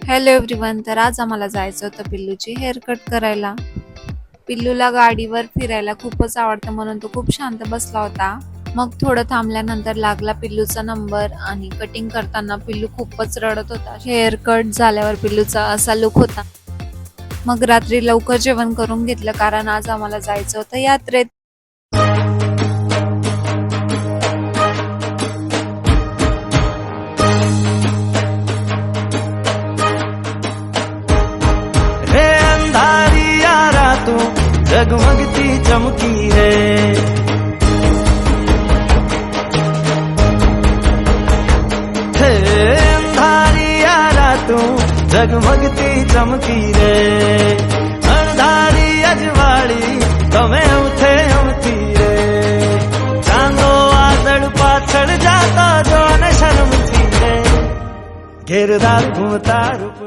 Hello everyone. तर आज आम्हाला जायचं होतं पिल्लूची हेअर कट करायला. पिल्लूला गाडीवर फिरायला खूपच आवडतं म्हणून तो खूप शांत बसला होता. मग थोडं थांबल्यानंतर लागला पिल्लूचा नंबर आणि कटिंग करताना पिल्लू खूपच रडत होता. हेअर कट झाल्यावर पिल्लूचा असा लुक होता. मग रात्री लवकर जेवण करून घेतलं कारण आज आम्हाला जायचं होतं यात्रेत. जगमगती चमकी है, अंधारिया रातों जगमगती चमकी रे, अंधारी अजवाड़ी तमें उठे उठी रे, चांदो आदड़ पाछड़ जाता जो न शर्म थी रे, घेरदार घूमता रूप